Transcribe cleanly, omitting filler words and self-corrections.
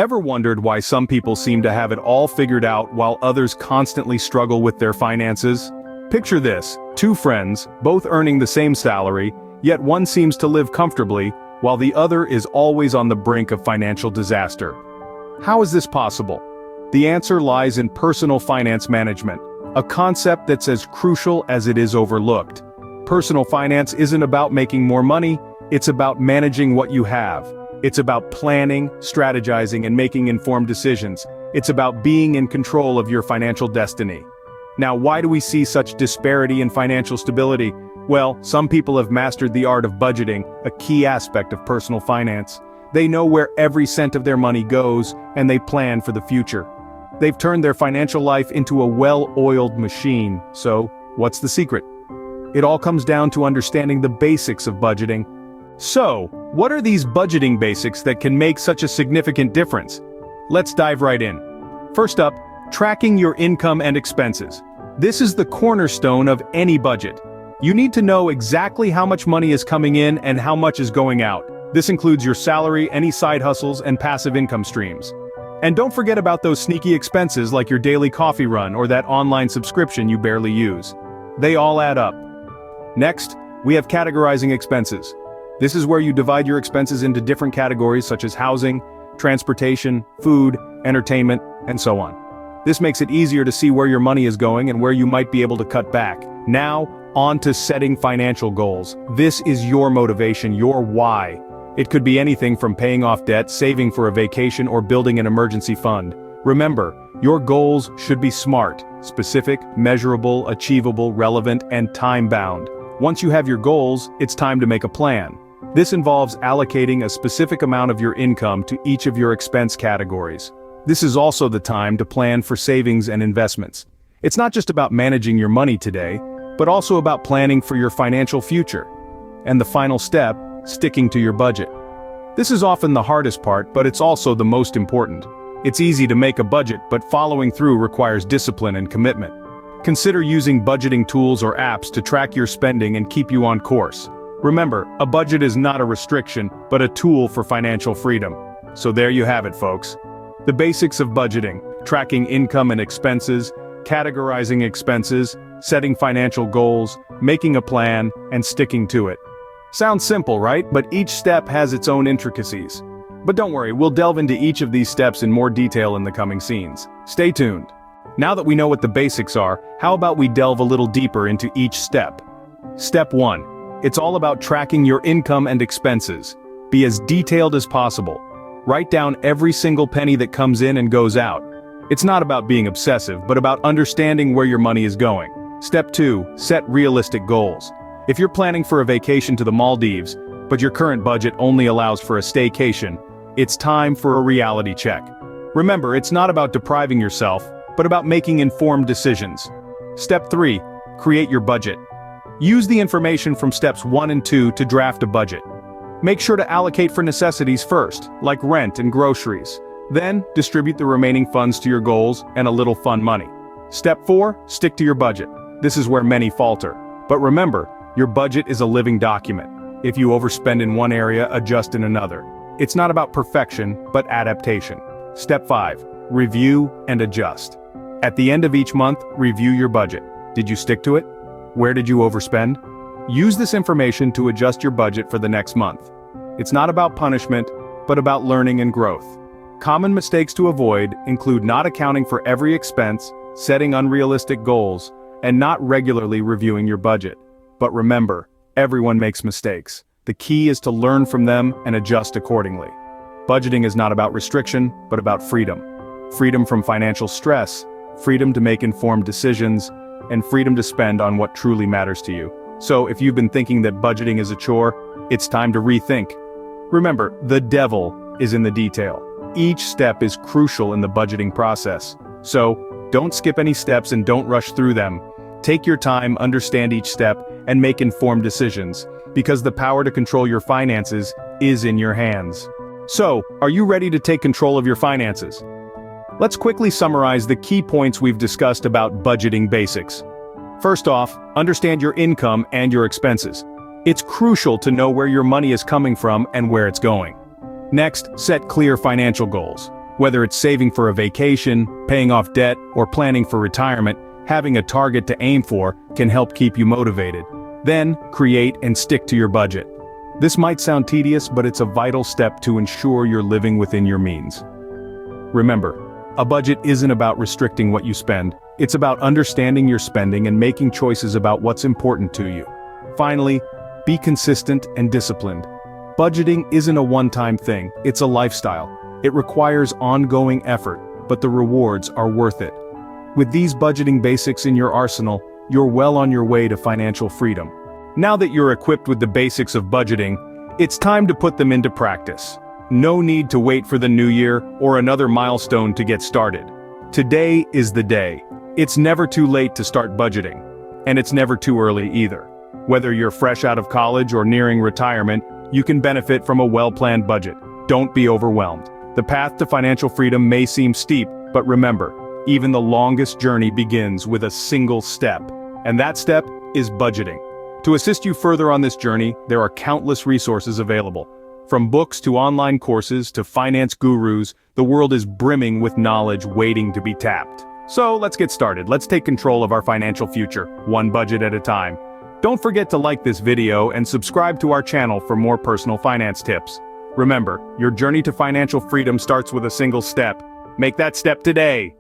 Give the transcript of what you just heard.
Ever wondered why some people seem to have it all figured out while others constantly struggle with their finances? Picture this: two friends, both earning the same salary, yet one seems to live comfortably, while the other is always on the brink of financial disaster. How is this possible? The answer lies in personal finance management, a concept that's as crucial as it is overlooked. Personal finance isn't about making more money, it's about managing what you have. It's about planning, strategizing, and making informed decisions. It's about being in control of your financial destiny. Now, why do we see such disparity in financial stability? Well, some people have mastered the art of budgeting, a key aspect of personal finance. They know where every cent of their money goes, and they plan for the future. They've turned their financial life into a well-oiled machine. So, what's the secret? It all comes down to understanding the basics of budgeting. So, what are these budgeting basics that can make such a significant difference? Let's dive right in. First up, tracking your income and expenses. This is the cornerstone of any budget. You need to know exactly how much money is coming in and how much is going out. This includes your salary, any side hustles, and passive income streams. And don't forget about those sneaky expenses like your daily coffee run or that online subscription you barely use. They all add up. Next, we have categorizing expenses. This is where you divide your expenses into different categories such as housing, transportation, food, entertainment, and so on. This makes it easier to see where your money is going and where you might be able to cut back. Now, on to setting financial goals. This is your motivation, your why. It could be anything from paying off debt, saving for a vacation, or building an emergency fund. Remember, your goals should be smart, specific, measurable, achievable, relevant, and time-bound. Once you have your goals, it's time to make a plan. This involves allocating a specific amount of your income to each of your expense categories. This is also the time to plan for savings and investments. It's not just about managing your money today, but also about planning for your financial future. And the final step, sticking to your budget. This is often the hardest part, but it's also the most important. It's easy to make a budget, but following through requires discipline and commitment. Consider using budgeting tools or apps to track your spending and keep you on course. Remember, a budget is not a restriction, but a tool for financial freedom. So there you have it, folks. The basics of budgeting: tracking income and expenses, categorizing expenses, setting financial goals, making a plan, and sticking to it. Sounds simple, right? But each step has its own intricacies. But don't worry, we'll delve into each of these steps in more detail in the coming scenes. Stay tuned. Now that we know what the basics are, how about we delve a little deeper into each step? Step 1. It's all about tracking your income and expenses. Be as detailed as possible. Write down every single penny that comes in and goes out. It's not about being obsessive, but about understanding where your money is going. Step 2. Set realistic goals. If you're planning for a vacation to the Maldives, but your current budget only allows for a staycation, it's time for a reality check. Remember, it's not about depriving yourself, but about making informed decisions. Step 3. Create your budget. Use the information from steps 1 and 2 to draft a budget. Make sure to allocate for necessities first, like rent and groceries. Then, distribute the remaining funds to your goals and a little fun money. Step 4. Stick to your budget. This is where many falter. But remember, your budget is a living document. If you overspend in one area, adjust in another. It's not about perfection, but adaptation. Step 5. Review and adjust. At the end of each month, review your budget. Did you stick to it? Where did you overspend? Use this information to adjust your budget for the next month. It's not about punishment, but about learning and growth. Common mistakes to avoid include not accounting for every expense, setting unrealistic goals, and not regularly reviewing your budget. But remember, everyone makes mistakes. The key is to learn from them and adjust accordingly. Budgeting is not about restriction, but about freedom. Freedom from financial stress, freedom to make informed decisions, and freedom to spend on what truly matters to you. So if you've been thinking that budgeting is a chore, it's time to rethink. Remember, the devil is in the detail. Each step is crucial in the budgeting process. So, don't skip any steps and don't rush through them. Take your time, understand each step, and make informed decisions, because the power to control your finances is in your hands. So, are you ready to take control of your finances? Let's quickly summarize the key points we've discussed about budgeting basics. First off, understand your income and your expenses. It's crucial to know where your money is coming from and where it's going. Next, set clear financial goals. Whether it's saving for a vacation, paying off debt, or planning for retirement, having a target to aim for can help keep you motivated. Then, create and stick to your budget. This might sound tedious, but it's a vital step to ensure you're living within your means. Remember, a budget isn't about restricting what you spend. It's about understanding your spending and making choices about what's important to you. Finally, be consistent and disciplined. Budgeting isn't a one-time thing, it's a lifestyle. It requires ongoing effort, but the rewards are worth it. With these budgeting basics in your arsenal, you're well on your way to financial freedom. Now that you're equipped with the basics of budgeting, it's time to put them into practice. No need to wait for the new year or another milestone to get started. Today is the day. It's never too late to start budgeting. And it's never too early either. Whether you're fresh out of college or nearing retirement, you can benefit from a well-planned budget. Don't be overwhelmed. The path to financial freedom may seem steep, but remember, even the longest journey begins with a single step. And that step is budgeting. To assist you further on this journey, there are countless resources available. From books to online courses to finance gurus, the world is brimming with knowledge waiting to be tapped. So let's get started. Let's take control of our financial future, one budget at a time. Don't forget to like this video and subscribe to our channel for more personal finance tips. Remember, your journey to financial freedom starts with a single step. Make that step today.